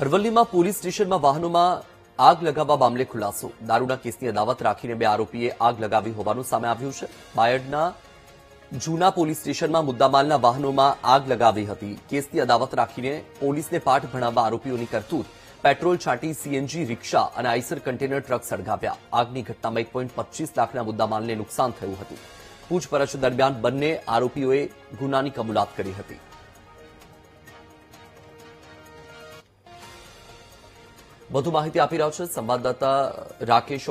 અરવલ્લીમાં police સ્ટેશનમાં વાહનોમાં આગ લગાવવા મામલે ખુલાસો. દારૂના કેસની અદાવત રાખીને બે આરોપીએ આગ લગાવી હોવાનું સામે આવ્યું છે. બાયડના જૂના પોલીસ સ્ટેશનમાં મુદ્દામાલના વાહનોમાં આગ લગાવી હતી. કેસની અદાવત રાખીને પોલીસને પાઠ ભણાવવા આરોપીઓની કરતૂત. પેટ્રોલ છાંટી સીએનજી રિક્ષા અને આઈસર કન્ટેનર ટ્રક સળગાવ્યા. આગની ઘટનામાં 1.25 લાખના મુદ્દામાલને નુકસાન થયું હતું. પૂછપરછ દરમિયાન બંને આરોપીઓએ ગુનાની કબૂલાત કરી હતી. વધુ માહિતી આપી રહ્યા છે સંવાદદાતા રાકેશ.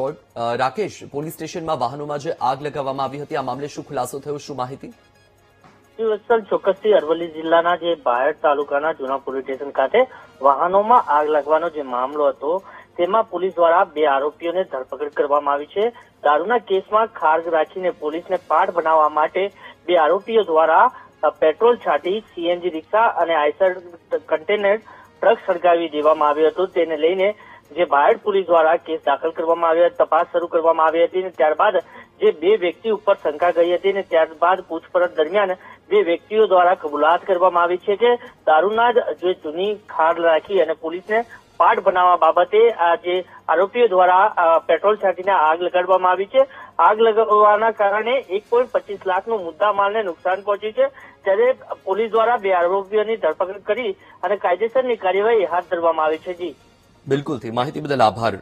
રાકેશ, પોલીસ સ્ટેશનમાં વાહનોમાં જે આગ લગાવવામાં આવી હતી આ મામલે શું ખુલાસો થયો, શું માહિતી? ચોક્કસથી અરવલ્લી જિલ્લાના જે બાયડ તાલુકાના જૂના પોલીસ સ્ટેશન ખાતે વાહનોમાં આગ લાગવાનો જે મામલો હતો તેમાં પોલીસ દ્વારા બે આરોપીઓને ધરપકડ કરવામાં આવી છે. દારૂના કેસમાં ખારજ રાખીને પોલીસને પાઠ બનાવવા માટે બે આરોપીઓ દ્વારા પેટ્રોલ છાંટી સીએનજી રિક્ષા અને આઈસર કન્ટેનર ટ્રક સળગાવી દેવામાં આવ્યો હતો. તેને લઈને જે બાયડ પોલીસ દ્વારા કેસ દાખલ કરવામાં આવ્યો, તપાસ શરૂ કરવામાં આવી હતી અને ત્યારબાદ જે બે વ્યક્તિ ઉપર શંકા ગઈ હતી અને ત્યારબાદ પૂછપરછ દરમિયાન બે વ્યક્તિઓ દ્વારા કબૂલાત કરવામાં આવી છે કે દારૂના જે જૂની ખાડ રાખી અને પોલીસને પાઠ બનાવવા બાબતે આ જે આરોપીઓ દ્વારા પેટ્રોલ છાંટીને આગ લગાડવામાં આવી છે. આગ લગાવવાના કારણે 1.25 લાખનું મુદ્દામાલને નુકસાન પહોંચ્યું છે. ત્યારે પોલીસ દ્વારા બે આરોપીઓની ધરપકડ કરી અને કાયદેસરની કાર્યવાહી હાથ ધરવામાં આવી છે. જી બિલકુલ, માહિતી બદલ આભાર.